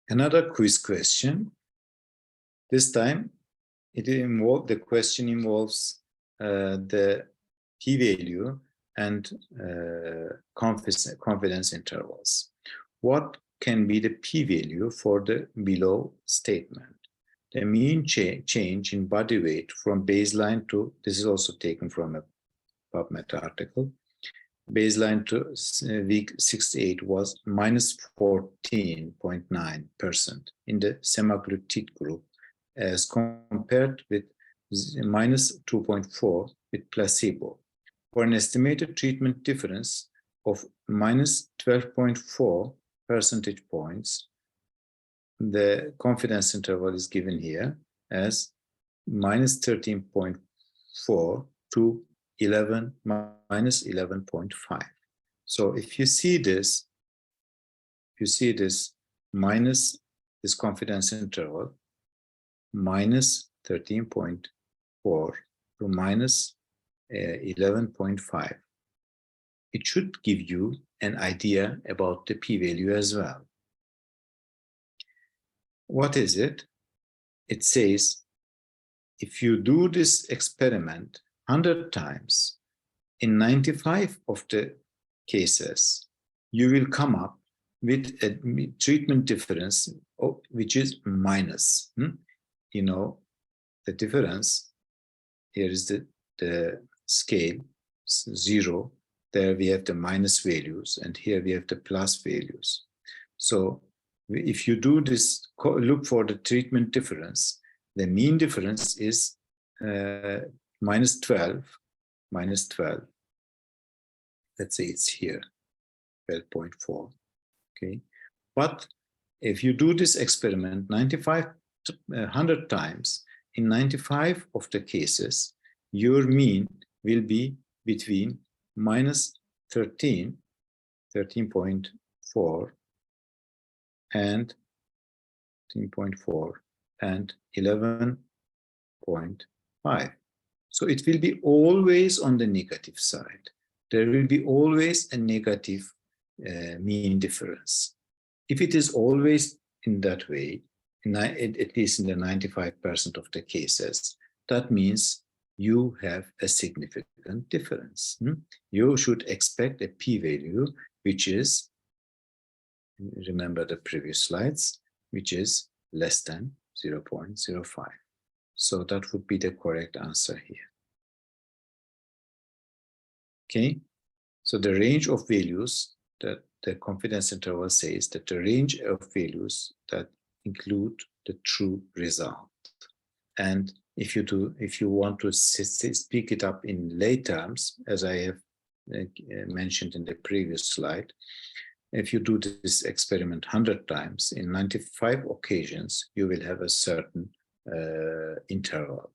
Another quiz question. This time, the question involves the p-value and confidence intervals. What can be the p-value for the below statement? The mean change in body weight from baseline to, this is also taken from a PubMed article, baseline to week 68 was minus 14.9% in the semaglutide group, as compared with minus 2.4 with placebo, for an estimated treatment difference of minus 12.4 percentage points. The confidence interval is given here as minus 13.4 to minus 11.5. So if you see this minus this confidence interval, minus 13.4 to minus 11.5, it should give you an idea about the p-value as well. What is it? It says, if you do this experiment 100 times, in 95 of the cases, you will come up with a treatment difference which is minus. You know, the difference, here is the scale, 0. There we have the minus values, and here we have the plus values. So if you do this, look for the treatment difference, the mean difference is minus 12. Let's say it's here, 12.4. Okay, but if you do this experiment 100 times, in 95 of the cases, your mean will be between minus 13.4 and 13.4 and 11.5. So it will be always on the negative side. There will be always a negative mean difference. If it is always in that way, at least in the 95% of the cases, that means you have a significant difference. You should expect a p-value which is, remember the previous slides, which is less than 0.05. So that would be the correct answer here. Okay, so the range of values that the confidence interval says that the range of values that include the true result. And if you want to speak it up in lay terms, as I have mentioned in the previous slide, if you do this experiment 100 times, in 95 occasions, you will have a certain interval.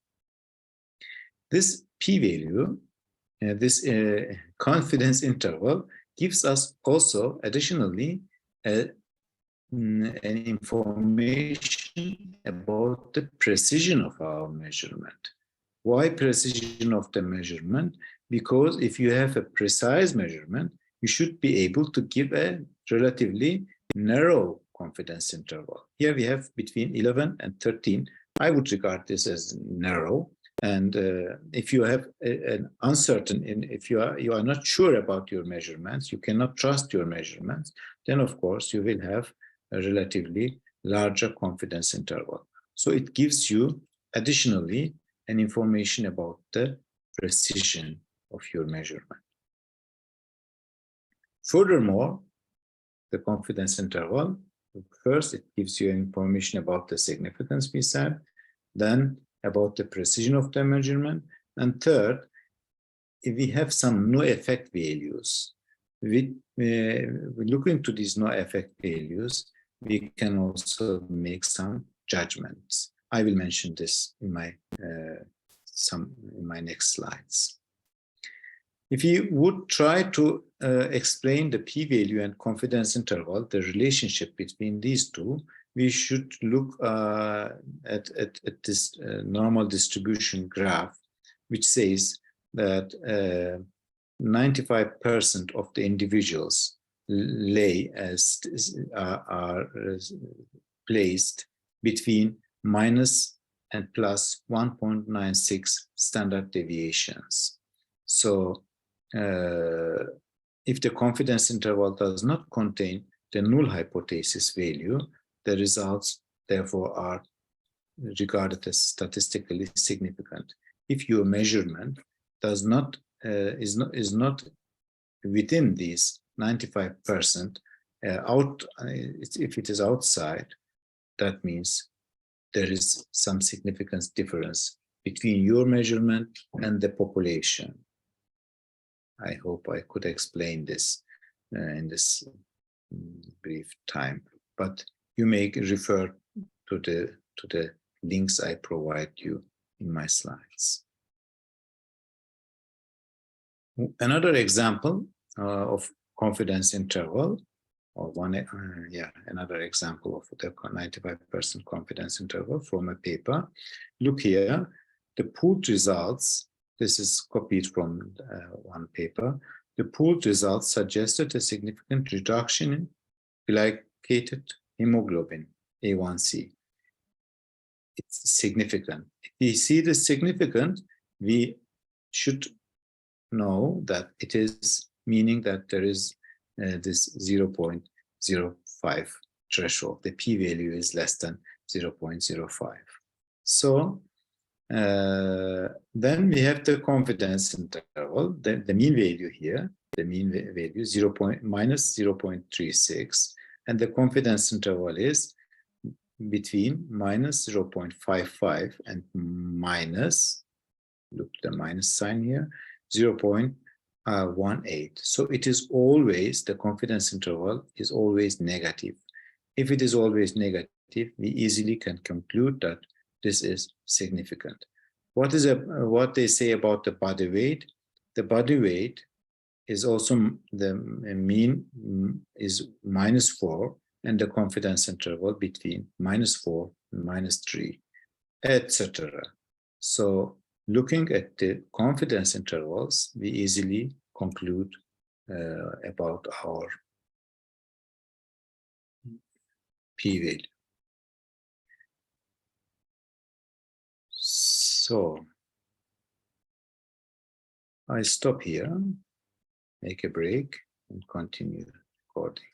This p-value, this confidence interval, gives us also additionally an information about the precision of our measurement. Why precision of the measurement? Because if you have a precise measurement, you should be able to give a relatively narrow confidence interval. Here we have between 11 and 13. I would regard this as narrow. And if you have an uncertain, if you are not sure about your measurements, you cannot trust your measurements, then of course you will have a relatively larger confidence interval. So it gives you additionally an information about the precision of your measurement. Furthermore, the confidence interval, first it gives you information about the significance we said, then about the precision of the measurement, and third, if we have some no effect values, we look into these no effect values, we can also make some judgments. I will mention this in my next slides. If you would try to explain the p-value and confidence interval, the relationship between these two, we should look at this normal distribution graph, which says that 95% of the individuals placed between minus and plus 1.96 standard deviations. So if the confidence interval does not contain the null hypothesis value, the results therefore are regarded as statistically significant. If your measurement does not is not within these 95% if it is outside, that means there is some significant difference between your measurement and the population. I hope I could explain this in this brief time, but you may refer to the links I provide you in my slides. Another example of confidence interval, or another example of the 95% confidence interval from a paper. Look here, the pooled results. This is copied from one paper. The pooled results suggested a significant reduction in glycated hemoglobin, A1C. It's significant. If we see the significant, we should know that it is meaning that there is this 0.05 threshold. The p-value is less than 0.05. So then we have the confidence interval, the mean value here, the mean value minus 0.36, and the confidence interval is between minus 0.55 and minus, look the minus sign here, 0.18. So it is always, the confidence interval is always negative. If it is always negative, we easily can conclude that this is significant. What they say about the body weight? The body weight is also, the mean is -4, and the confidence interval between -4 and -3, etc. So looking at the confidence intervals, we easily conclude about our p-value. So I stop here, make a break, and continue recording.